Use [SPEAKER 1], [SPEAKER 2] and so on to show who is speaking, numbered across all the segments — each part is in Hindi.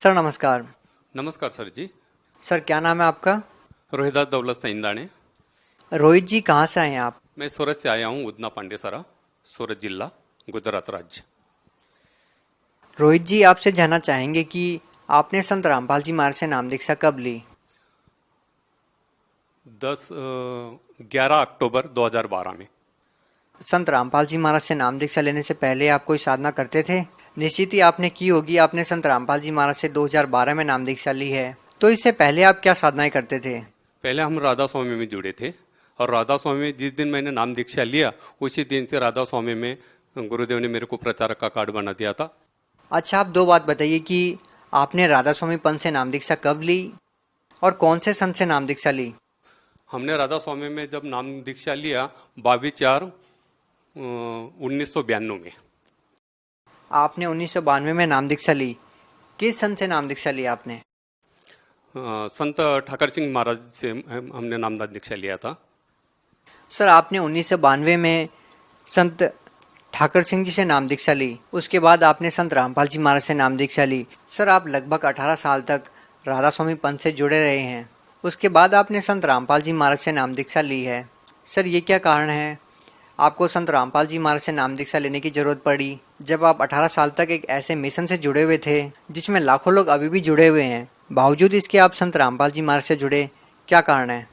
[SPEAKER 1] सर नमस्कार।
[SPEAKER 2] नमस्कार सर जी।
[SPEAKER 1] सर क्या नाम है आपका?
[SPEAKER 2] रोहिदास दौलत सईंदाणे।
[SPEAKER 1] रोहित जी कहाँ से आए हैं आप?
[SPEAKER 2] मैं सूरत से आया हूँ, उदना पांडेसरा, सूरत जिला, गुजरात राज्य।
[SPEAKER 1] रोहित जी आपसे जानना चाहेंगे कि आपने संत रामपाल जी महाराज से नाम दीक्षा कब ली?
[SPEAKER 2] 11 अक्टूबर 2012 में।
[SPEAKER 1] संत रामपाल जी महाराज से नाम दीक्षा लेने से पहले आप कोई साधना करते थे? निश्चित ही आपने की होगी। आपने संत रामपाल जी महाराज से 2012 में नाम दीक्षा ली है, तो इससे पहले आप क्या साधनाएं करते थे?
[SPEAKER 2] पहले हम राधा स्वामी में जुड़े थे और राधा स्वामी में जिस दिन मैंने नाम दीक्षा लिया उसी दिन से राधा स्वामी में गुरुदेव ने मेरे को प्रचारक का कार्ड बना दिया था।
[SPEAKER 1] अच्छा, आप दो बात बताइए कि आपने राधा स्वामी पंथ से नाम दीक्षा कब ली और कौन से संत से नाम दीक्षा ली?
[SPEAKER 2] हमने राधा स्वामी में जब नाम दीक्षा लिया 22/4/1992 में।
[SPEAKER 1] आपने 1992 में नाम दीक्षा ली। किस संत से नाम दीक्षा ली आपने?
[SPEAKER 2] संत ठाकर सिंह महाराज से हमने नामदान दीक्षा लिया था।
[SPEAKER 1] सर आपने 1992 में संत ठाकर सिंह जी से नाम दीक्षा ली, उसके बाद आपने संत रामपाल जी महाराज से नाम दीक्षा ली। सर आप लगभग 18 साल तक राधा स्वामी पंथ से जुड़े रहे हैं, उसके बाद आपने संत रामपाल जी महाराज से नाम दीक्षा ली है। सर ये क्या कारण है आपको संत रामपाल जी महाराज से नाम दीक्षा लेने की जरूरत पड़ी, जब आप 18 साल तक एक ऐसे मिशन से जुड़े हुए थे जिसमें लाखों लोग अभी भी जुड़े हुए हैं, बावजूद इसके आप संत रामपाल जी महाराज से जुड़े? क्या कारण है?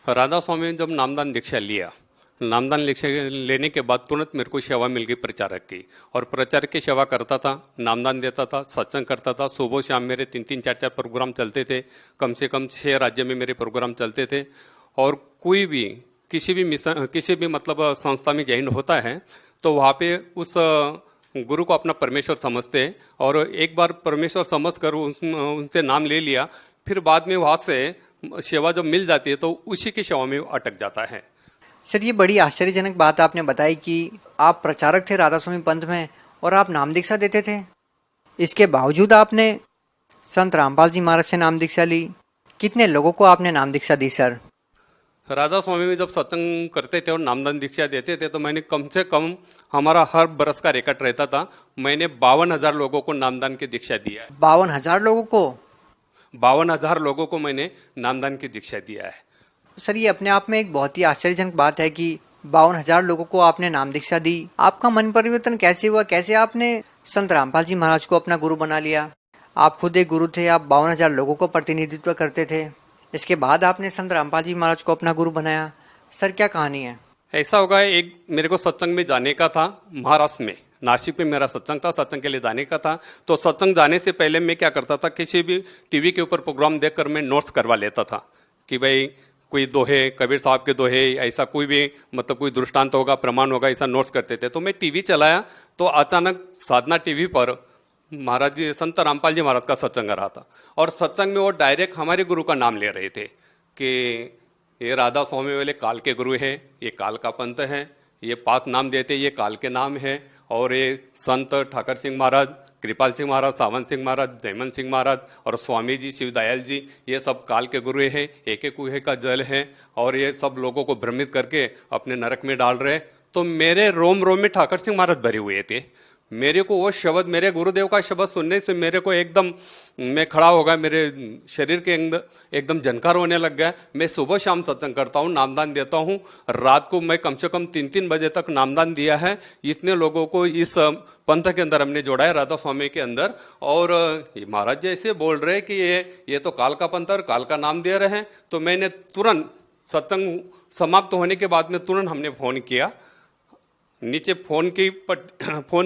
[SPEAKER 2] राधा स्वामी ने जब नामदान दीक्षा लिया, नामदान दीक्षा लेने के बाद तुरंत मेरे को सेवा मिल गई प्रचारक की, और प्रचारक की सेवा करता था, नामदान देता था, सत्संग करता था। सुबह शाम मेरे 3-3 4-4 प्रोग्राम चलते थे। कम से कम 6 राज्य में मेरे प्रोग्राम चलते थे। और कोई भी किसी भी मिशन, किसी भी मतलब संस्था में ज्वाइन होता है तो वहाँ पे उस गुरु को अपना परमेश्वर समझते हैं, और एक बार परमेश्वर समझ कर उनसे नाम ले लिया, फिर बाद में वहाँ से सेवा जब मिल जाती है तो उसी की सेवा में अटक जाता है।
[SPEAKER 1] सर ये बड़ी आश्चर्यजनक बात आपने बताई कि आप प्रचारक थे राधा स्वामी पंथ में और आप नाम दीक्षा देते थे, इसके बावजूद आपने संत रामपाल जी महाराज से नाम दीक्षा ली। कितने लोगों को आपने नाम दीक्षा दी सर?
[SPEAKER 2] राधा स्वामी में जब सत्संग करते थे और नामदान दीक्षा देते थे तो मैंने कम से कम, हमारा हर बरस का रिकॉर्ड रहता था, मैंने 52,000 लोगों को नामदान की दीक्षा दिया है।
[SPEAKER 1] 52,000 लोगों को?
[SPEAKER 2] 52,000 लोगों को मैंने नामदान की दीक्षा दिया है।
[SPEAKER 1] सर ये अपने आप में एक बहुत ही आश्चर्यजनक बात है कि 52,000 लोगों को आपने नाम दीक्षा दी। आपका मन परिवर्तन कैसे हुआ? कैसे आपने संत रामपाल जी महाराज को अपना गुरु बना लिया? आप खुद एक गुरु थे, आप 52,000 लोगों को प्रतिनिधित्व करते थे, इसके बाद आपने संत रामपाल जी महाराज को अपना गुरु बनाया। सर क्या कहानी है?
[SPEAKER 2] ऐसा होगा, एक मेरे को सत्संग में जाने का था, महाराष्ट्र में नासिक में मेरा सत्संग था, सत्संग के लिए जाने का था। तो सत्संग जाने से पहले मैं क्या करता था, किसी भी टीवी के ऊपर प्रोग्राम देखकर मैं नोट्स करवा लेता था कि भाई कोई दोहे, कबीर साहब के दोहे, ऐसा कोई भी मतलब कोई दृष्टांत होगा, प्रमाण होगा, ऐसा नोट्स करते थे। तो मैं टीवी चलाया तो अचानक साधना टीवी पर महाराज जी, संत रामपाल जी महाराज का सत्संग आ रहा था, और सत्संग में वो डायरेक्ट हमारे गुरु का नाम ले रहे थे कि ये राधा स्वामी वाले काल के गुरु है, ये काल का पंथ है, ये 5 नाम देते, ये काल के नाम है, और ये संत ठाकर सिंह महाराज, कृपाल सिंह महाराज, सावन सिंह महाराज, जयमन सिंह महाराज और स्वामी जी, शिवदयाल जी, ये सब काल के गुरु हैं, एक एक कुएं का जल है, और ये सब लोगों को भ्रमित करके अपने नरक में डाल रहे। तो मेरे रोम रोम में ठाकर सिंह महाराज भरे हुए थे। मेरे को वो शब्द, मेरे गुरुदेव का शब्द सुनने से मेरे को एकदम, मैं खड़ा हो गया, मेरे शरीर के अंदर एकदम झनकार होने लग गया। मैं सुबह शाम सत्संग करता हूँ, नामदान देता हूँ। रात को मैं कम से कम 3-3 बजे तक नामदान दिया है। इतने लोगों को इस पंथ के अंदर हमने जोड़ा है, राधा स्वामी के अंदर। और ये महाराज जी ऐसे बोल रहे कि ये तो काल का पंथ और काल का नाम दे रहे हैं। तो मैंने तुरंत सत्संग समाप्त होने के बाद में तुरंत हमने फोन किया, नीचे फोन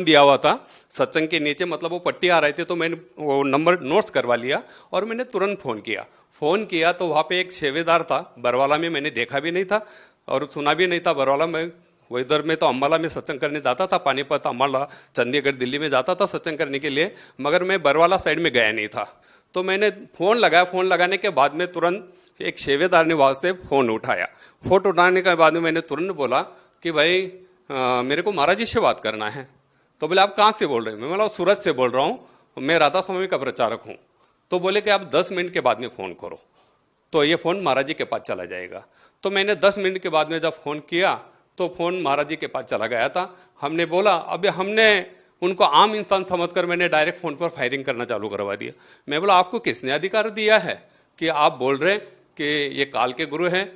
[SPEAKER 2] दिया हुआ था सत्संग के नीचे, मतलब वो पट्टी आ रहे थे, तो मैंने वो नंबर नोट्स करवा लिया और मैंने तुरंत फोन किया। तो वहाँ पे एक सेवेदार था बरवाला में, मैंने देखा भी नहीं था और सुना भी नहीं था। बरवाला में, वो इधर में तो अम्बाला में सत्संग करने जाता था, पानीपत, अम्बाला, चंडीगढ़, दिल्ली में जाता था सत्संग करने के लिए, मगर मैं बरवाला साइड में गया नहीं था। तो मैंने फोन लगाया, फोन लगाने के बाद में तुरंत एक सेवेदार ने वहाँ से फोन उठाया। फोन उठाने के बाद में मैंने तुरंत बोला कि भाई मेरे को महाराज जी से बात करना है। तो बोले आप कहाँ से बोल रहे हैं? मैं बोला सूरत से बोल रहा हूँ, मैं राधा स्वामी का प्रचारक हूँ। तो बोले कि आप 10 मिनट के बाद में फ़ोन करो तो ये फ़ोन महाराज जी के पास चला जाएगा। तो मैंने 10 मिनट के बाद में जब फ़ोन किया तो फ़ोन महाराज जी के पास चला गया था। हमने बोला, अभी हमने उनको आम इंसान समझकर मैंने डायरेक्ट फोन पर फायरिंग करना चालू करवा दिया। मैं बोला आपको किसने अधिकार दिया है कि आप बोल रहे हैं कि ये काल के गुरु हैं?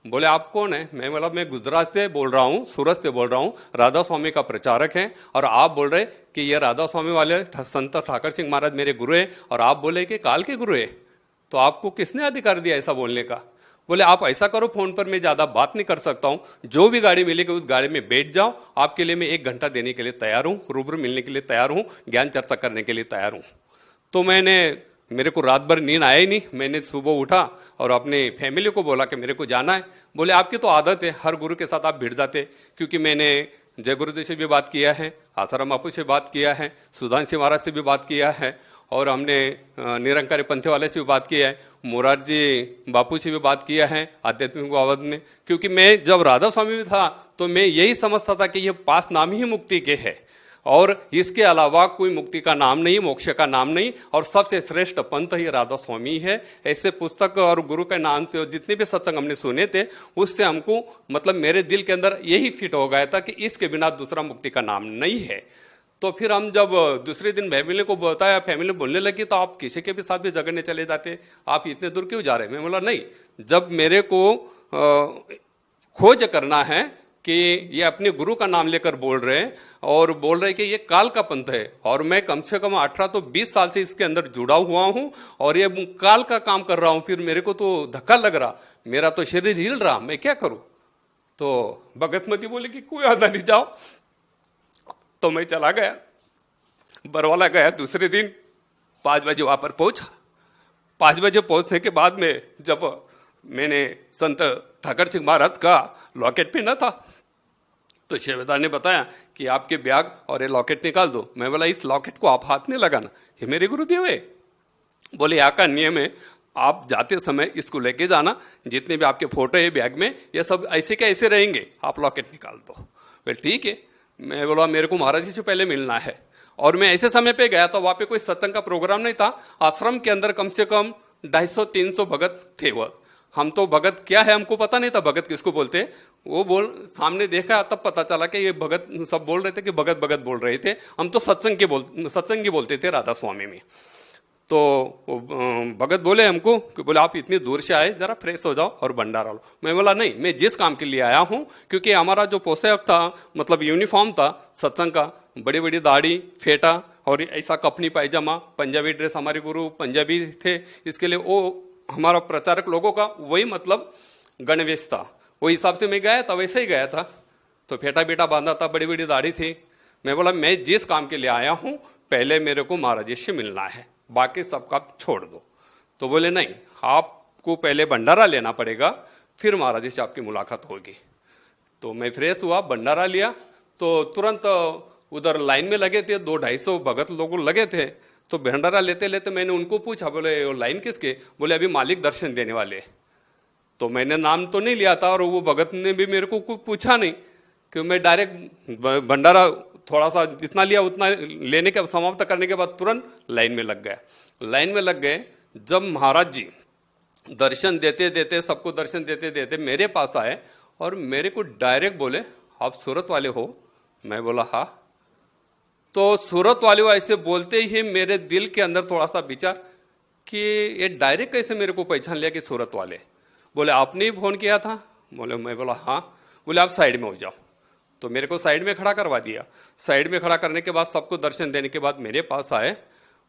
[SPEAKER 2] बोले आप कौन है? मैं बोला मैं गुजरात से बोल रहा हूँ, सूरत से बोल रहा हूँ, राधा स्वामी का प्रचारक है, और आप बोल रहे कि ये राधा स्वामी वाले संत ठाकर सिंह महाराज मेरे गुरु है, और आप बोले कि काल के गुरु है, तो आपको किसने अधिकार दिया ऐसा बोलने का? बोले आप ऐसा करो, फोन पर मैं ज्यादा बात नहीं कर सकता हूँ, जो भी गाड़ी मिलेगी उस गाड़ी में बैठ जाओ, आपके लिए मैं 1 घंटा देने के लिए तैयार हूँ, रूबरू मिलने के लिए तैयार हूँ, ज्ञान चर्चा करने के लिए तैयार हूँ। तो मेरे को रात भर नींद आया ही नहीं। मैंने सुबह उठा और अपने फैमिली को बोला कि मेरे को जाना है। बोले आपकी तो आदत है, हर गुरु के साथ आप भिड़ जाते, क्योंकि मैंने जय गुरुदेव से भी बात किया है, आसाराम बापू से बात किया है, सुधांशु महाराज से भी बात किया है, और हमने निरंकारी पंथ वाले से भी बात किया है, मोरारजी बापू से भी बात किया है आध्यात्मिक बाबत में। क्योंकि मैं जब राधा स्वामी में था तो मैं यही समझता था कि ये 5 नाम ही मुक्ति के है, और इसके अलावा कोई मुक्ति का नाम नहीं, मोक्ष का नाम नहीं, और सबसे श्रेष्ठ पंथ ही राधा स्वामी है। ऐसे पुस्तक और गुरु के नाम से जितने भी सत्संग हमने सुने थे, उससे हमको मतलब मेरे दिल के अंदर यही फिट हो गया था कि इसके बिना दूसरा मुक्ति का नाम नहीं है। तो फिर हम जब दूसरे दिन फैमिली को बताया, फैमिली बोलने लगी तो आप किसी के भी साथ भी झगड़ने चले जाते, आप इतने दूर क्यों जा रहे हैं? मैं बोला नहीं, जब मेरे को खोज करना है कि ये अपने गुरु का नाम लेकर बोल रहे हैं और बोल रहे हैं कि ये काल का पंथ है, और मैं कम से कम 18 तो 20 साल से इसके अंदर जुड़ा हुआ हूं और ये काल का काम कर रहा हूं, फिर मेरे को तो धक्का लग रहा, मेरा तो शरीर हिल रहा, मैं क्या करूं? तो भगतमती बोले कि कोई आधा नहीं, जाओ। तो मैं चला गया, बरवाला गया। दूसरे दिन 5 बजे वहां पर पहुंचा। 5 बजे पहुंचने के बाद में जब मैंने संत ठाकर सिंह महाराज का लॉकेट पहना था, तो शेवेदार ने बताया कि आपके बैग और ये लॉकेट निकाल दो। मैं बोला इस लॉकेट को आप हाथ नहीं लगाना, ये मेरे गुरुदेव है। बोले यहाँ का नियम है, आप जाते समय इसको लेके जाना, जितने भी आपके फोटो है बैग में, ये सब ऐसे के ऐसे रहेंगे, आप लॉकेट निकाल दो। बोले ठीक है। मैं बोला मेरे को महाराज जी से पहले मिलना है, और मैं ऐसे समय पे गया था, वहां पे कोई सत्संग का प्रोग्राम नहीं था। आश्रम के अंदर कम से कम 250-300 भगत थे। वो हम तो भगत क्या है हमको पता नहीं था, भगत किसको बोलते। वो सामने देखा तब पता चला कि ये भगत सब बोल रहे थे कि भगत भगत बोल रहे थे। हम तो सत्संगी बोलते थे राधा स्वामी में। तो भगत बोले हमको कि बोले आप इतनी दूर से आए, जरा फ्रेश हो जाओ और भंडारा लो। मैं बोला नहीं, मैं जिस काम के लिए आया हूँ, क्योंकि हमारा जो पोशाक था मतलब यूनिफॉर्म था सत्संग का, बड़ी बड़ी दाढ़ी, फेटा और ऐसा कपनी पायजामा, पंजाबी ड्रेस, हमारे गुरु पंजाबी थे, इसके लिए वो हमारा प्रचारक लोगों का वही मतलब गणवेश था। वो हिसाब से मैं गया था, वैसे ही गया था। तो फेटा बेटा बांधा था, बड़ी बड़ी दाढ़ी थी। मैं बोला मैं जिस काम के लिए आया हूँ, पहले मेरे को महाराज जी से मिलना है, बाकी सब काम छोड़ दो। तो बोले नहीं, आपको पहले भंडारा लेना पड़ेगा, फिर महाराज जी से आपकी मुलाकात होगी। तो मैं फ्रेश हुआ, भंडारा लिया, तो तुरंत उधर लाइन में लगे थे, 200-250 भगत लोग लगे थे। तो भंडारा लेते लेते मैंने उनको पूछा, बोले वो लाइन किसके? बोले अभी मालिक दर्शन देने वाले। तो मैंने नाम तो नहीं लिया था, और वो भगत ने भी मेरे को कुछ पूछा नहीं, कि मैं डायरेक्ट भंडारा थोड़ा सा जितना लिया उतना लेने के समाप्त करने के बाद तुरंत लाइन में लग गया। लाइन में लग गए। जब महाराज जी दर्शन देते देते, सबको दर्शन देते देते मेरे पास आए और मेरे को डायरेक्ट बोले आप सूरत वाले हो? मैं बोला हाँ। तो सूरत वाले हो ऐसे बोलते ही मेरे दिल के अंदर थोड़ा सा विचार कि ये डायरेक्ट कैसे मेरे को पहचान लिया कि सूरत वाले। बोले आपने ही फोन किया था? बोले मैं बोला हाँ। बोले आप साइड में हो जाओ। तो मेरे को साइड में खड़ा करवा दिया। साइड में खड़ा करने के बाद सबको दर्शन देने के बाद मेरे पास आए।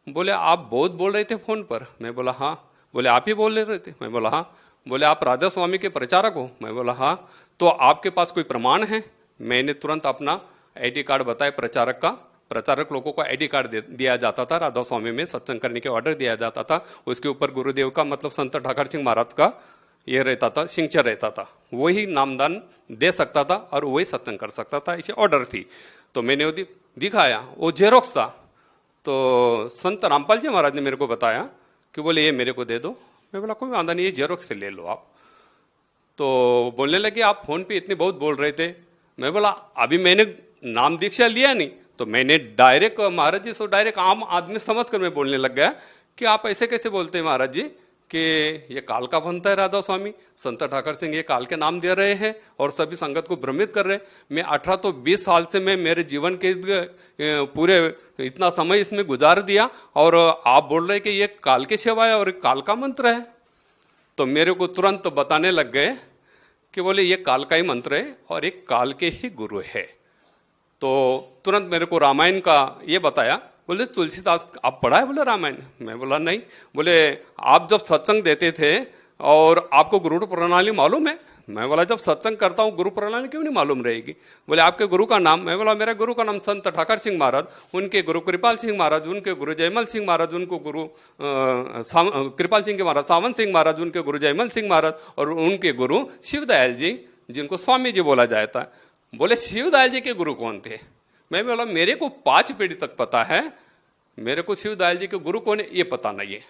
[SPEAKER 2] बोले आप बहुत बोल रहे थे फोन पर? मैं बोला हाँ। बोले आप ही बोल रहे थे? मैं बोला हाँ। बोले आप राधा स्वामी के प्रचारक हो? मैं बोला हाँ। तो आपके पास कोई प्रमाण है? मैंने तुरंत अपना ID कार्ड बताया प्रचारक का। प्रचारक लोगों को ID कार्ड दिया जाता था, राधा स्वामी में सत्संग करने के ऑर्डर दिया जाता था। उसके ऊपर गुरुदेव का मतलब संत ठाकर सिंह महाराज का ये रहता था, सिग्नेचर रहता था। वही नामदान दे सकता था और वही सत्संग कर सकता था, ऐसी ऑर्डर थी। तो मैंने वो दिखाया, वो जेरोक्स था। तो संत रामपाल जी महाराज ने मेरे को बताया कि बोले ये मेरे को दे दो। मैं बोला कोई वादा नहीं, ये जेरोक्स से ले लो आप। तो बोलने लगे आप फोन पे इतने बहुत बोल रहे थे। मैं बोला अभी मैंने नाम दीक्षा लिया नहीं, तो मैंने डायरेक्ट महाराज जी से डायरेक्ट आम आदमी समझ कर मैं बोलने लग गया कि आप ऐसे कैसे बोलते हैं महाराज जी कि ये काल का बनता है राधा स्वामी, संत ठाकर सिंह ये काल के नाम दे रहे हैं और सभी संगत को भ्रमित कर रहे हैं। मैं 18 तो 20 साल से मैं मेरे जीवन के पूरे इतना समय इसमें गुजार दिया और आप बोल रहे कि ये काल की सेवा है और काल का मंत्र है। तो मेरे को तुरंत बताने लग गए कि बोले ये काल का ही मंत्र है और एक काल के ही गुरु है। तो तुरंत मेरे को रामायण का ये बताया। बोले तुलसीदास आप पढ़ा है? बोले रामायण। मैं बोला नहीं। बोले आप जब सत्संग देते थे और आपको गुरु प्रणाली मालूम है? मैं बोला जब सत्संग करता हूँ गुरु प्रणाली क्यों नहीं मालूम रहेगी। बोले आपके गुरु का नाम? मैं बोला मेरा गुरु का नाम संत ठाकर सिंह महाराज, उनके गुरु कृपाल सिंह महाराज, उनके गुरु जयमल सिंह महाराज, उनको गुरु कृपाल सिंह के महाराज सावन सिंह महाराज, उनके गुरु जयमल सिंह महाराज और उनके गुरु शिवदयाल जी जिनको स्वामी जी बोला जाता है। बोले शिवदयाल जी के गुरु कौन थे? मैं बोला मेरे को 5 पीढ़ी तक पता है, मेरे को शिवदयाल जी के गुरु कौन है ये पता नहीं है।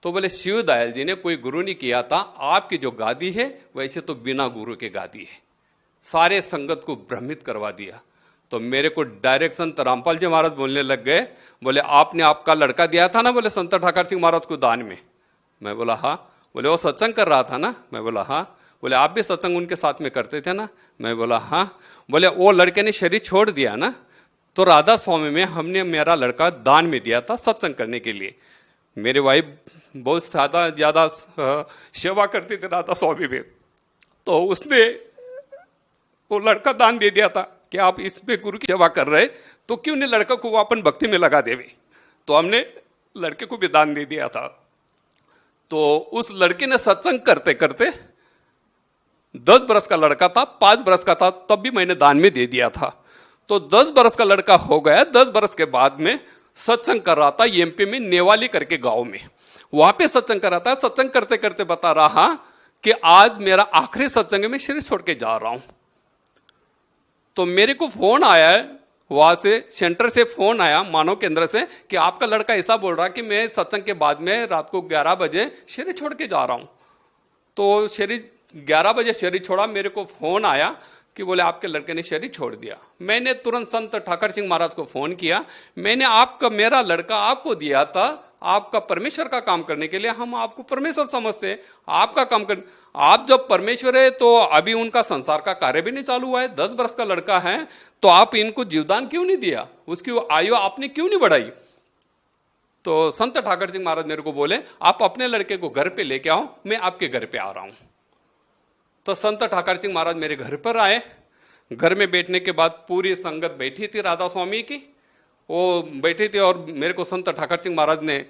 [SPEAKER 2] तो बोले शिवदयाल जी ने कोई गुरु नहीं किया था, आपकी जो गादी है वैसे तो बिना गुरु के गादी है। सारे संगत को भ्रमित करवा दिया। तो मेरे को डायरेक्ट संत रामपाल जी महाराज बोलने लग गए। बोले आपने आपका लड़का दिया था ना बोले संत ठाकर सिंह महाराज को दान में। मैं बोला हाँ। बोले वो सत्संग कर रहा था ना? मैं बोला हाँ। बोले आप भी सत्संग उनके साथ में करते थे ना? मैं बोला हाँ। बोले वो लड़के ने शरीर छोड़ दिया ना, तो राधा स्वामी में हमने मेरा लड़का दान में दिया था सत्संग करने के लिए। मेरे वाइफ बहुत ज्यादा सेवा करती थी राधा स्वामी में, तो उसने वो लड़का दान दे दिया था कि आप इस पे गुरु की सेवा कर रहे तो क्यों नहीं लड़का को वो अपन भक्ति में लगा देवे। तो हमने लड़के को भी दान दे दिया था। तो उस लड़के ने सत्संग करते करते 10 बरस का लड़का था, 5 बरस का था तब भी मैंने दान में दे दिया था। तो 10 बरस का लड़का हो गया। 10 बरस के बाद में सत्संग कर रहा था एमपी में नेवाली करके गांव में, वहां पे सत्संग कर रहा था। सत्संग करते करते बता रहा कि आज मेरा आखिरी सत्संग में शरीर छोड़ के जा रहा हूं। तो मेरे को फोन आया है वहां से, सेंटर से फोन आया मानव केंद्र से कि आपका लड़का ऐसा बोल रहा कि मैं सत्संग के बाद में रात को 11 बजे शरीर छोड़ के जा रहा हूं। तो शरीर 11 बजे शरीर छोड़ा। मेरे को फोन आया कि बोले आपके लड़के ने शरीर छोड़ दिया। मैंने तुरंत संत ठाकर सिंह महाराज को फोन किया। मैंने आपका मेरा लड़का आपको दिया था आपका परमेश्वर का काम करने के लिए, हम आपको परमेश्वर समझते हैं, आपका काम कर, आप जब परमेश्वर है तो अभी उनका संसार का कार्य भी नहीं चालू हुआ है, 10 वर्ष का लड़का है, तो आप इनको जीवदान क्यों नहीं दिया, उसकी आयु आपने क्यों नहीं बढ़ाई। तो संत ठाकर सिंह महाराज मेरे को बोले आप अपने लड़के को घर पे लेके आओ, मैं आपके घर पे आ रहा हूं। तो संत ठाकर सिंह महाराज मेरे घर पर आए। घर में बैठने के बाद पूरी संगत बैठी थी राधा स्वामी की, वो बैठी थी और मेरे को संत ठाकर सिंह महाराज ने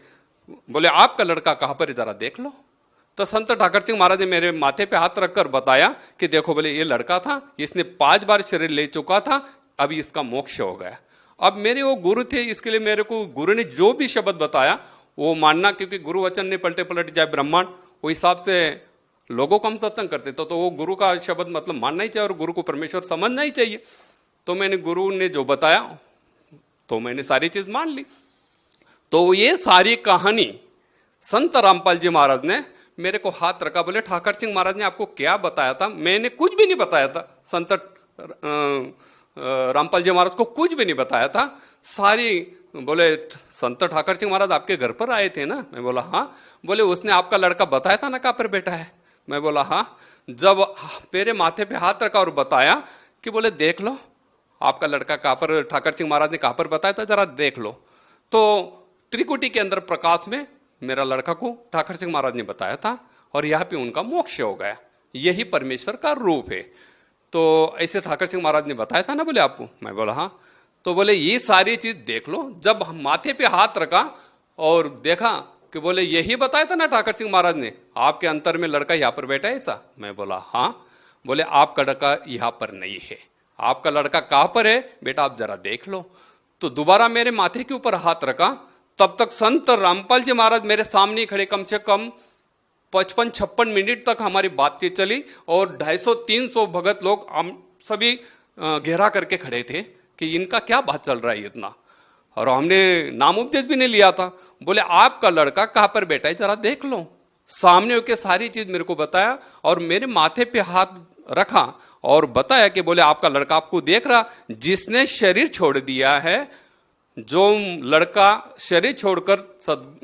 [SPEAKER 2] बोले आपका लड़का कहां पर है जरा देख लो। तो संत ठाकर सिंह महाराज ने मेरे माथे पे हाथ रखकर बताया कि देखो बोले ये लड़का था, इसने 5 बार शरीर ले चुका था, अभी इसका मोक्ष हो गया। अब मेरे वो गुरु थे, इसके लिए मेरे को गुरु ने जो भी शब्द बताया वो मानना, क्योंकि गुरु वचन ने पलटे पलट जाए ब्रह्मांड, वो हिसाब से लोगों को हम सत्संग करते तो वो गुरु का शब्द मतलब मानना ही चाहिए और गुरु को परमेश्वर समझना ही चाहिए। तो मैंने गुरु ने जो बताया तो मैंने सारी चीज मान ली। तो ये सारी कहानी संत रामपाल जी महाराज ने मेरे को हाथ रखा, बोले ठाकर सिंह महाराज ने आपको क्या बताया था। मैंने कुछ भी नहीं बताया था, संत रामपाल जी महाराज को कुछ भी नहीं बताया था। सारी बोले संत ठाकर सिंह महाराज आपके घर पर आए थे ना? मैं बोला हाँ। बोले उसने आपका लड़का बताया था ना कहाँ पर बैठा है? मैं बोला हाँ। जब मेरे माथे पे हाथ रखा और बताया कि बोले देख लो आपका लड़का कहाँ पर, ठाकर सिंह महाराज ने कहाँ पर बताया था जरा देख लो। तो त्रिकुटी के अंदर प्रकाश में मेरा लड़का को ठाकर सिंह महाराज ने बताया था और यहाँ पे उनका मोक्ष हो गया, यही परमेश्वर का रूप है। तो ऐसे ठाकर सिंह महाराज ने बताया था ना बोले आपको? मैं बोला हाँ। तो बोले ये सारी चीज देख लो। जब माथे पे हाथ रखा और देखा कि बोले यही बताया था ना ठाकर सिंह महाराज ने, आपके अंतर में लड़का यहाँ पर बैठा है ऐसा? मैं बोला हाँ। बोले आपका लड़का यहाँ पर नहीं है, आपका लड़का कहाँ पर है बेटा आप जरा देख लो। तो दोबारा मेरे माथे के ऊपर हाथ रखा। तब तक संत रामपाल जी महाराज मेरे सामने खड़े, कम से कम 55-56 मिनट तक हमारी बातचीत चली और 250-300 भगत लोग हम सभी घेरा करके खड़े थे कि इनका क्या बात चल रहा है इतना। और हमने नाम उपदेश भी नहीं लिया था। बोले आपका लड़का कहाँ पर बैठा है जरा देख लो। सामने होके सारी चीज मेरे को बताया और मेरे माथे पे हाथ रखा और बताया कि बोले आपका लड़का आपको देख रहा, जिसने शरीर छोड़ दिया है, जो लड़का शरीर छोड़कर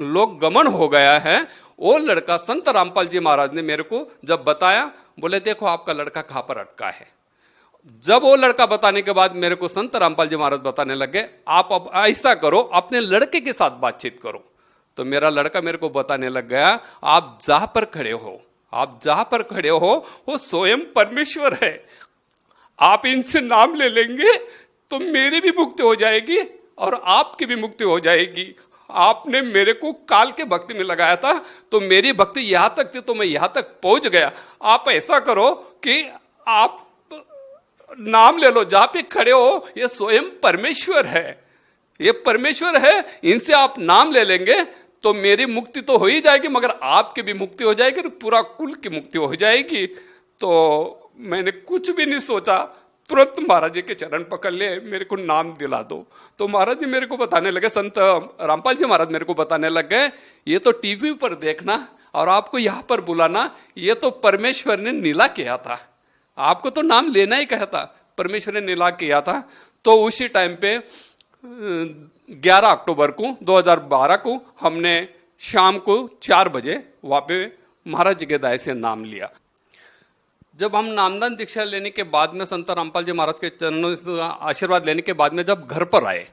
[SPEAKER 2] लोक गमन हो गया है, वो लड़का संत रामपाल जी महाराज ने मेरे को जब बताया, बोले देखो आपका लड़का कहाँ पर अटका है। जब वो लड़का बताने के बाद मेरे को संत रामपाल जी महाराज बताने लगे, आप अब ऐसा करो, अपने लड़के के साथ बातचीत करो। तो मेरा लड़का मेरे को बताने लग गया, आप जहां पर खड़े हो, आप जहां पर खड़े हो वो स्वयं परमेश्वर है, आप इनसे नाम ले लेंगे तो मेरी भी मुक्ति हो जाएगी और आपकी भी मुक्ति हो जाएगी। आपने मेरे को काल के भक्ति में लगाया था तो मेरी भक्ति यहां तक थी तो मैं यहां तक पहुंच गया। आप ऐसा करो कि आप नाम ले लो, जहां पे खड़े हो ये स्वयं परमेश्वर है, ये परमेश्वर है, इनसे आप नाम ले लेंगे तो मेरी मुक्ति तो हो ही जाएगी, मगर आपकी भी मुक्ति हो जाएगी और पूरा कुल की मुक्ति हो जाएगी। तो मैंने कुछ भी नहीं सोचा, तुरंत महाराज जी के चरण पकड़ लिए, मेरे को नाम दिला दो। तो महाराज जी मेरे को बताने लगे, संत रामपाल जी महाराज मेरे को बताने लग गए, ये तो टीवी पर देखना और आपको यहाँ पर बुलाना, ये तो परमेश्वर ने नीला किया था, आपको तो नाम लेना ही कहा था, परमेश्वर ने नीला किया था। तो उसी टाइम पे 11 अक्टूबर को 2012 को हमने शाम को 4 बजे वहां पे महाराज जी के दाय से नाम लिया। जब हम नामदान दीक्षा लेने के बाद में संत रामपाल जी महाराज के चरणों से आशीर्वाद लेने के बाद में जब घर पर आए,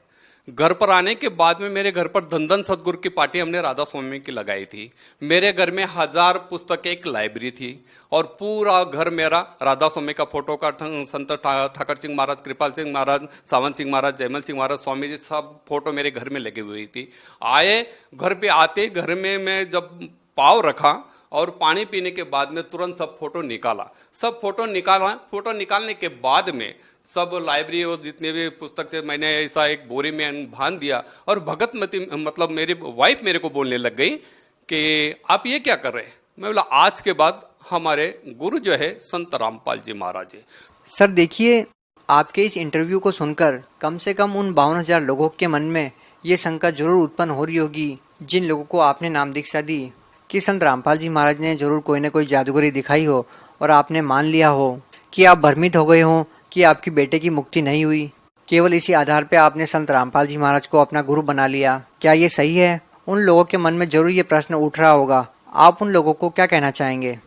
[SPEAKER 2] घर पर आने के बाद में मेरे घर पर धन धन सतगुरु की पार्टी हमने राधा स्वामी की लगाई थी। मेरे घर में 1000 पुस्तकें, एक लाइब्रेरी थी और पूरा घर मेरा राधा स्वामी का फोटो का, संत ठाकर सिंह महाराज, कृपाल सिंह महाराज, सावन सिंह महाराज, जयमल सिंह महाराज, स्वामी जी सब फोटो मेरे घर में लगी हुई थी। आए घर पे आते घर में मैं जब पाँव रखा और पानी पीने के बाद में तुरंत सब फोटो निकाला, सब फोटो निकाला। फोटो निकालने के बाद में सब लाइब्रेरी और जितने भी पुस्तक से मैंने ऐसा एक बोरी में बांध दिया और भगतमती मतलब मेरी वाइफ मेरे को बोलने लग गई कि आप ये क्या कर रहे हैं। मैं बोला आज के बाद हमारे गुरु जो है संत रामपाल जी महाराज है।
[SPEAKER 1] सर देखिए, आपके इस इंटरव्यू को सुनकर कम से कम उन 52,000 लोगों के मन में ये शंका जरूर उत्पन्न हो रही होगी, जिन लोगों को आपने नाम दीक्षा दी कि संत रामपाल जी महाराज ने जरूर कोई ना कोई जादूगरी दिखाई हो और आपने मान लिया हो, कि आप भ्रमित हो गए हो कि आपकी बेटे की मुक्ति नहीं हुई। केवल इसी आधार पे आपने संत रामपाल जी महाराज को अपना गुरु बना लिया। क्या ये सही है? उन लोगों के मन में जरूर ये प्रश्न उठ रहा होगा, आप उन लोगों को क्या कहना चाहेंगे?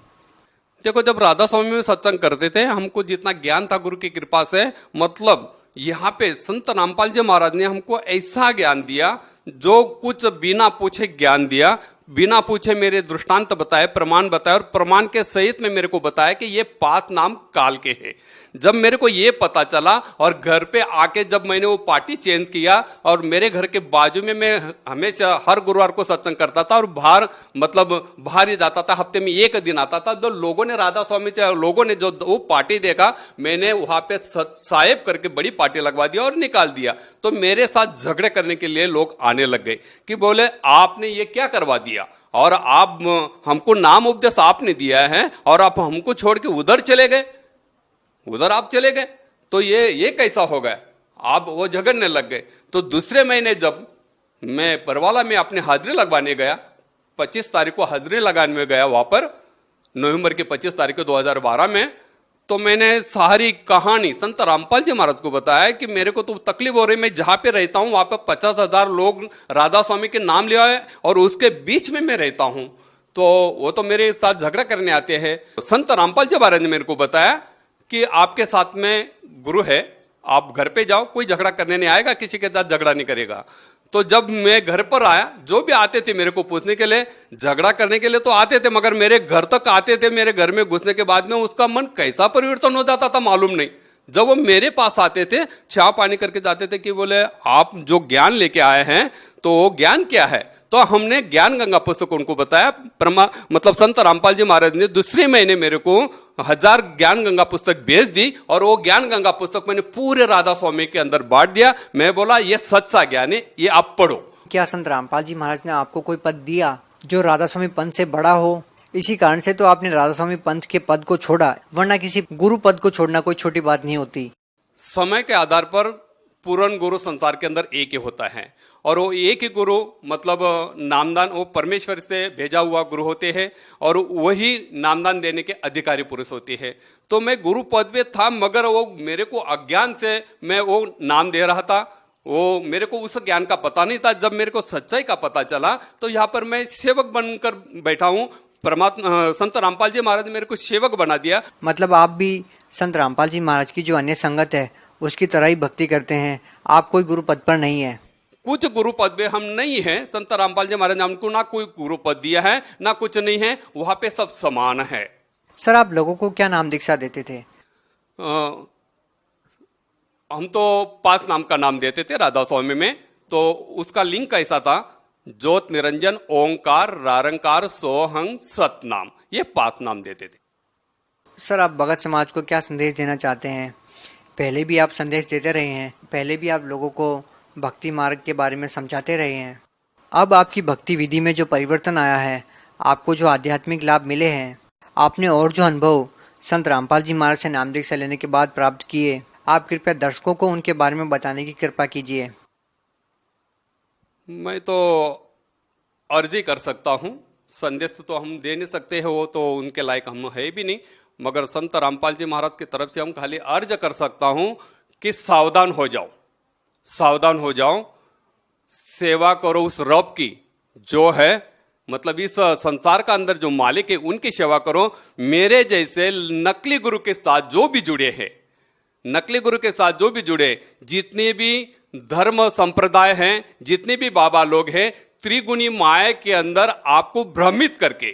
[SPEAKER 2] देखो, जब राधा स्वामी में सत्संग करते थे, हमको जितना ज्ञान था गुरु की कृपा से, मतलब यहाँ पे संत रामपाल जी महाराज ने हमको ऐसा ज्ञान दिया, जो कुछ बिना पूछे ज्ञान दिया, बिना पूछे मेरे दृष्टांत बताए, प्रमाण बताए और प्रमाण के सहित में मेरे को बताया कि ये 5 नाम काल के हैं। जब मेरे को ये पता चला और घर पे आके जब मैंने वो पार्टी चेंज किया और मेरे घर के बाजू में मैं हमेशा हर गुरुवार को सत्संग करता था और बाहर ही जाता था, हफ्ते में 1 दिन आता था। जो लोगों ने राधा स्वामी लोगों ने जो वो पार्टी देखा, मैंने वहां पे साहेब करके बड़ी पार्टी लगवा दिया और निकाल दिया। तो मेरे साथ झगड़े करने के लिए लोग आने लग गए कि बोले आपने ये क्या करवा दिया और आप हमको नाम उपदेश आपने दिया है और आप हमको छोड़ के उधर चले गए, उधर आप चले गए, तो ये कैसा हो गया? आप वो झगड़ने लग गए। तो दूसरे महीने जब मैं परवाला में अपने हाजिरी लगवाने गया, 25 तारीख को हाजिरी लगाने में गया वहां पर, नवंबर की 25 तारीख को 2012 में, तो मैंने सारी कहानी संत रामपाल जी महाराज को बताया कि मेरे को तो तकलीफ हो रही, मैं जहां पे रहता हूं वहां पे 50,000 लोग राधा स्वामी के नाम लिया है और उसके बीच में मैं रहता हूं, तो वो तो मेरे साथ झगड़ा करने आते हैं। संत रामपाल जी महाराज ने मेरे को बताया कि आपके साथ में गुरु है, आप घर पे जाओ, कोई झगड़ा करने नहीं आएगा, किसी के साथ झगड़ा नहीं करेगा। तो जब मैं घर पर आया, जो भी आते थे मेरे को पूछने के लिए, झगड़ा करने के लिए तो आते थे, मगर मेरे घर तक आते थे, मेरे घर में घुसने के बाद में उसका मन कैसा परिवर्तन हो जाता था मालूम नहीं। जब वो मेरे पास आते थे, चाय पानी करके जाते थे कि बोले आप जो ज्ञान लेके आए हैं तो वो ज्ञान क्या है? तो हमने ज्ञान गंगा पुस्तक उनको बताया। मतलब संत रामपाल जी महाराज ने दूसरे महीने मेरे को 1000 ज्ञान गंगा पुस्तक भेज दी और वो ज्ञान गंगा पुस्तक मैंने पूरे राधा स्वामी के अंदर बांट दिया। मैं बोला ये सच्चा ज्ञान है, ये आप पढ़ो।
[SPEAKER 1] क्या संत रामपाल जी महाराज ने आपको कोई पद दिया जो राधा स्वामी पंथ से बड़ा हो? इसी कारण से तो आपने राधा स्वामी पंथ के पद को छोड़ा, वरना किसी गुरु पद को छोड़ना कोई छोटी बात नहीं होती।
[SPEAKER 2] समय के आधार पर पूर्ण गुरु संसार के अंदर एक ही होता है और वो एक ही गुरु मतलब नामदान वो परमेश्वर से भेजा हुआ गुरु होते हैं और वही नामदान देने के अधिकारी पुरुष होते हैं। तो मैं गुरु पद पे था, मगर वो मेरे को अज्ञान से मैं वो नाम दे रहा था वो मेरे को उस ज्ञान का पता नहीं था। जब मेरे को सच्चाई का पता चला तो यहाँ पर मैं सेवक बनकर बैठा हूँ। परमात्मा संत रामपाल जी महाराज ने मेरे को सेवक बना दिया।
[SPEAKER 1] मतलब आप भी संत रामपाल जी महाराज की जो अन्य संगत है उसकी तरह ही भक्ति करते हैं, आप कोई गुरु पद पर नहीं है।
[SPEAKER 2] कुछ गुरु पद पे हम नहीं है। संत रामपाल जी महाराज ने हमको ना कोई गुरु पद दिया है ना कुछ नहीं है, वहां पे सब समान है।
[SPEAKER 1] सर आप लोगों को क्या नाम दीक्षा देते थे?
[SPEAKER 2] हम तो 5 नाम का नाम देते थे राधा स्वामी में। तो उसका लिंक कैसा था, ज्योत निरंजन ओंकार रारंकार सोहंग सतनाम, ये 5 नाम देते थे।
[SPEAKER 1] सर आप भगत समाज को क्या संदेश देना चाहते हैं? पहले भी आप संदेश देते रहे हैं, पहले भी आप लोगों को भक्ति मार्ग के बारे में समझाते रहे हैं। अब आपकी भक्ति विधि में जो परिवर्तन आया है, आपको जो आध्यात्मिक लाभ मिले हैं, आपने और जो अनुभव संत रामपाल जी महाराज से नाम दीक्षा लेने के बाद प्राप्त किए, आप कृपया दर्शकों को उनके बारे में बताने की कृपा कीजिए।
[SPEAKER 2] मैं तो अर्जी कर सकता हूँ, संदेश तो हम दे नहीं सकते हैं, वो तो उनके लायक हम है भी नहीं। मगर संत रामपाल जी महाराज की तरफ से हम खाली अर्ज कर सकता हूँ कि सावधान हो जाओ, सावधान हो जाओ, सेवा करो उस रब की जो है, मतलब इस संसार का अंदर जो मालिक है उनकी सेवा करो। मेरे जैसे नकली गुरु के साथ जो भी जुड़े हैं, नकली गुरु के साथ जो भी जुड़े, जितने भी धर्म संप्रदाय हैं, जितने भी बाबा लोग हैं, त्रिगुणी माया के अंदर आपको भ्रमित करके,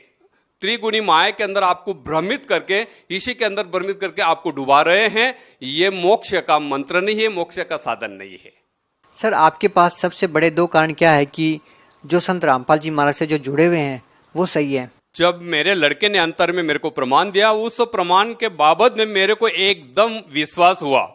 [SPEAKER 2] त्रिगुणी माया के अंदर आपको भ्रमित करके, इसी के अंदर भ्रमित करके आपको डुबा रहे हैं। ये मोक्ष का मंत्र नहीं है, मोक्ष का साधन नहीं है।
[SPEAKER 1] सर आपके पास सबसे बड़े 2 कारण क्या है कि जो संत रामपाल जी महाराज से जो जुड़े हुए हैं वो सही है?
[SPEAKER 2] जब मेरे लड़के ने अंतर में मेरे को प्रमाण दिया, उस प्रमाण के बाबत में मेरे को एकदम विश्वास हुआ।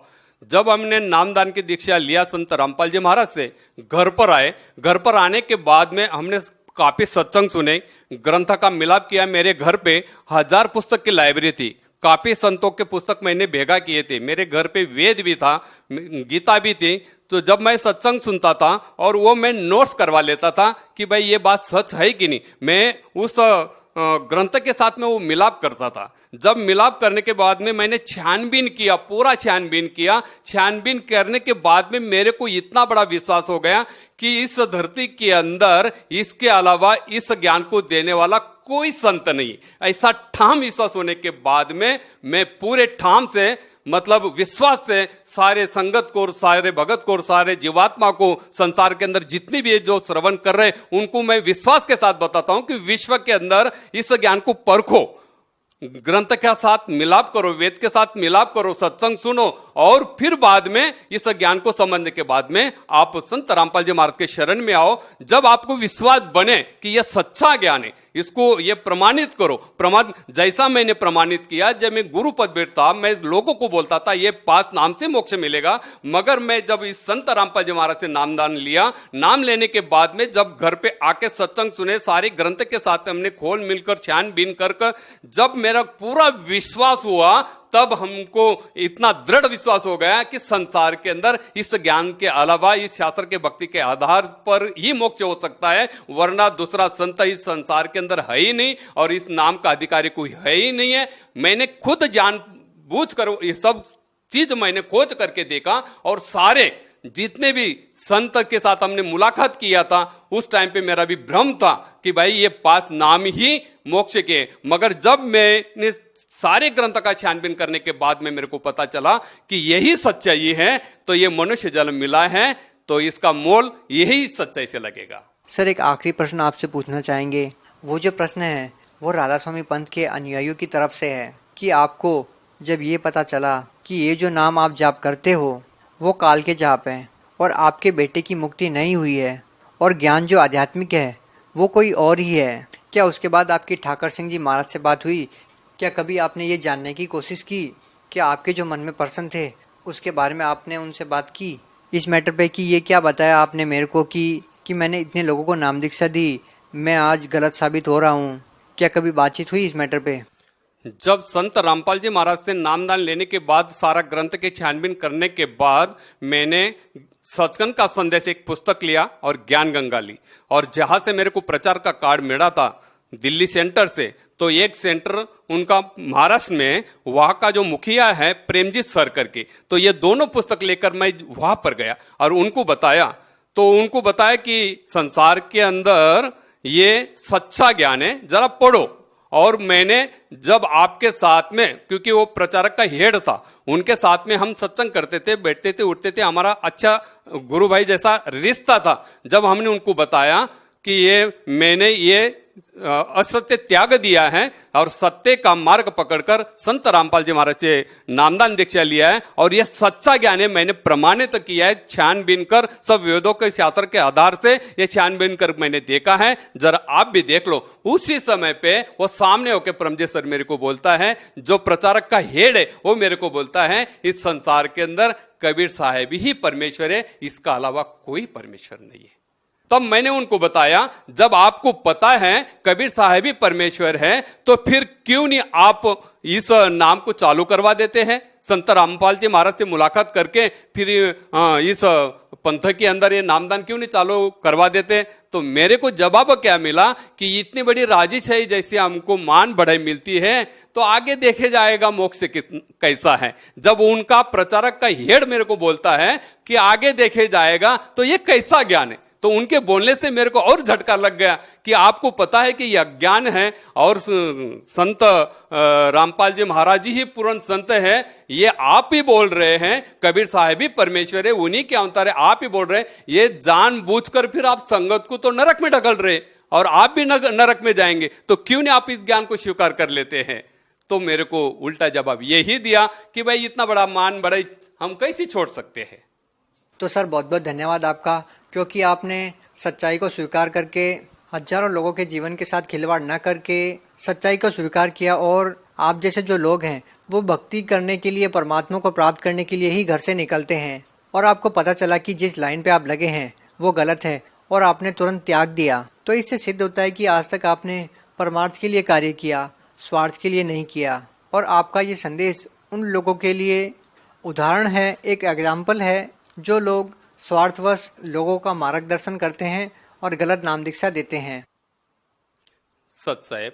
[SPEAKER 2] जब हमने नामदान की दीक्षा लिया संत रामपाल जी महाराज से, घर पर आए, घर पर आने के बाद में हमने काफी सत्संग सुने, ग्रंथ का मिलाप किया। मेरे घर पे 1000 पुस्तक की लाइब्रेरी थी, काफी संतों के पुस्तक मैंने भेगा किए थे, मेरे घर पे वेद भी था, गीता भी थी। तो जब मैं सत्संग सुनता था और वो मैं नोट्स करवा लेता था कि भाई ये बात सच है कि नहीं, मैं उस ग्रंथ के साथ में वो मिलाप करता था। जब मिलाप करने के बाद में मैंने छानबीन किया, पूरा छानबीन किया। छानबीन करने के बाद में मेरे को इतना बड़ा विश्वास हो गया कि इस धरती के अंदर इसके अलावा इस ज्ञान को देने वाला कोई संत नहीं। ऐसा ठाम विश्वास होने के बाद में मैं पूरे ठाम से, मतलब विश्वास से, सारे संगत को और सारे भगत को और सारे जीवात्मा को, संसार के अंदर जितनी भी जो श्रवण कर रहे हैं उनको मैं विश्वास के साथ बताता हूं कि विश्व के अंदर इस ज्ञान को परखो, ग्रंथ के साथ मिलाप करो, वेद के साथ मिलाप करो, सत्संग सुनो, और फिर बाद में इस ज्ञान को समझने के बाद में आप संत रामपाल जी महाराज के शरण में आओ। जब आपको विश्वास बने कि यह सच्चा ज्ञान है, इसको ये प्रमाणित करो। प्रमाण जैसा मैंने प्रमाणित किया, जब मैं गुरु पद बैठता, मैं लोगों को बोलता था ये 5 नाम से मोक्ष मिलेगा। मगर मैं जब इस संत रामपाल जी महाराज से नामदान लिया, नाम लेने के बाद में जब घर पे आके सत्संग सुने, सारे ग्रंथ के साथ हमने खोल मिलकर छानबीन कर, जब मेरा पूरा विश्वास हुआ, तब हमको इतना दृढ़ विश्वास हो गया कि संसार के अंदर इस ज्ञान के अलावा, इस शास्त्र के भक्ति के आधार पर ही मोक्ष हो सकता है, वरना दूसरा संत इस संसार के अंदर है ही नहीं और इस नाम का अधिकारी कोई है ही नहीं है। मैंने खुद जानबूझ कर ये सब चीज मैंने खोज करके देखा, और सारे जितने भी संत के साथ हमने मुलाकात किया था, उस टाइम पे मेरा भी भ्रम था कि भाई ये 5 नाम ही मोक्ष के। मगर जब मैंने सारे ग्रंथ का छानबीन करने के बाद में मेरे को पता चला कि यही सच्चाई है, तो ये मनुष्य जन्म मिला है, तो इसका मोल यही सच्चाई से लगेगा।
[SPEAKER 1] सर एक आखिरी प्रश्न आपसे पूछना चाहेंगे। वो जो प्रश्न है वो राधा स्वामी पंथ के अनुयायियों की तरफ से है कि आपको जब ये पता चला कि ये जो नाम आप जाप करते हो वो काल के जाप हैं और आपके बेटे की मुक्ति नहीं हुई है और ज्ञान जो आध्यात्मिक है वो कोई और ही है, क्या उसके बाद आपकी ठाकर सिंह जी महाराज से बात हुई? क्या कभी आपने ये जानने की कोशिश की कि आपके जो मन में प्रश्न थे उसके बारे में आपने उनसे बात की इस मैटर पे कि ये क्या बताया आपने मेरे को कि मैंने इतने लोगों को नाम दीक्षा दी, मैं आज गलत साबित हो रहा हूँ? क्या कभी बातचीत हुई इस मैटर पे?
[SPEAKER 2] जब संत रामपाल जी महाराज से नामदान लेने के बाद, सारा ग्रंथ के छानबीन करने के बाद, मैंने सचखंड का संदेश एक पुस्तक लिया और ज्ञान गंगा ली, और जहां से मेरे को प्रचार का कार्ड मिला था दिल्ली सेंटर से, तो एक सेंटर उनका महाराष्ट्र में, वहां का जो मुखिया है प्रेमजीत सर करके, तो ये दोनों पुस्तक लेकर मैं वहां पर गया और उनको बताया। तो उनको बताया कि संसार के अंदर ये सच्चा ज्ञान है, जरा पढ़ो। और मैंने जब आपके साथ में, क्योंकि वो प्रचारक का हेड था, उनके साथ में हम सत्संग करते थे, बैठते थे, उठते थे, हमारा अच्छा गुरु भाई जैसा रिश्ता था। जब हमने उनको बताया कि मैंने ये असत्य त्याग दिया है और सत्य का मार्ग पकड़कर संत रामपाल जी महाराज से नामदान दीक्षा लिया है और यह सच्चा ज्ञान है, मैंने प्रमाणित किया है, छानबीन कर सब वेदों के शास्त्र के आधार से यह छानबीन कर मैंने देखा है, जरा आप भी देख लो। उसी समय पे वो सामने होकर परमजीत सर मेरे को बोलता है, जो प्रचारक का हेड है वो मेरे को बोलता है, इस संसार के अंदर कबीर साहब ही परमेश्वर है, इसका अलावा कोई परमेश्वर नहीं है। तब मैंने उनको बताया, जब आपको पता है कबीर साहब ही परमेश्वर है, तो फिर क्यों नहीं आप इस नाम को चालू करवा देते हैं? संत रामपाल जी महाराज से मुलाकात करके फिर इस पंथ के अंदर ये नामदान क्यों नहीं चालू करवा देते? तो मेरे को जवाब क्या मिला कि इतनी बड़ी राजिश है, जैसे हमको मान बढ़ाई मिलती है, तो आगे देखे जाएगा मोक्ष कैसा है। जब उनका प्रचारक का हेड मेरे को बोलता है कि आगे देखे जाएगा, तो ये कैसा ज्ञान है? तो उनके बोलने से मेरे को और झटका लग गया कि आपको पता है कि यह अज्ञान है और संत रामपाल जी महाराज जी ही पूर्ण संत है, ये आप ही बोल रहे हैं कबीर साहब ही परमेश्वर है, उन्हीं के अवतार है, आप ही बोल रहे हैं, ये जानबूझकर फिर आप संगत को तो नरक में ढकल रहे और आप भी नरक में जाएंगे, तो क्यों नहीं आप इस ज्ञान को स्वीकार कर लेते हैं? तो मेरे को उल्टा जवाब यही दिया कि भाई इतना बड़ा मान बड़ाई हम कैसे छोड़ सकते हैं।
[SPEAKER 1] तो सर बहुत बहुत धन्यवाद आपका, क्योंकि आपने सच्चाई को स्वीकार करके हजारों लोगों के जीवन के साथ खिलवाड़ न करके सच्चाई को स्वीकार किया। और आप जैसे जो लोग हैं वो भक्ति करने के लिए, परमात्मा को प्राप्त करने के लिए ही घर से निकलते हैं, और आपको पता चला कि जिस लाइन पे आप लगे हैं वो गलत है और आपने तुरंत त्याग दिया। तो इससे सिद्ध होता है कि आज तक आपने परमार्थ के लिए कार्य किया, स्वार्थ के लिए नहीं किया। और आपका ये संदेश उन लोगों के लिए उदाहरण है, एक एग्जाम्पल है, जो लोग स्वार्थवश लोगों का मार्गदर्शन करते हैं और गलत नाम दीक्षा देते हैं।
[SPEAKER 2] सत साहेब,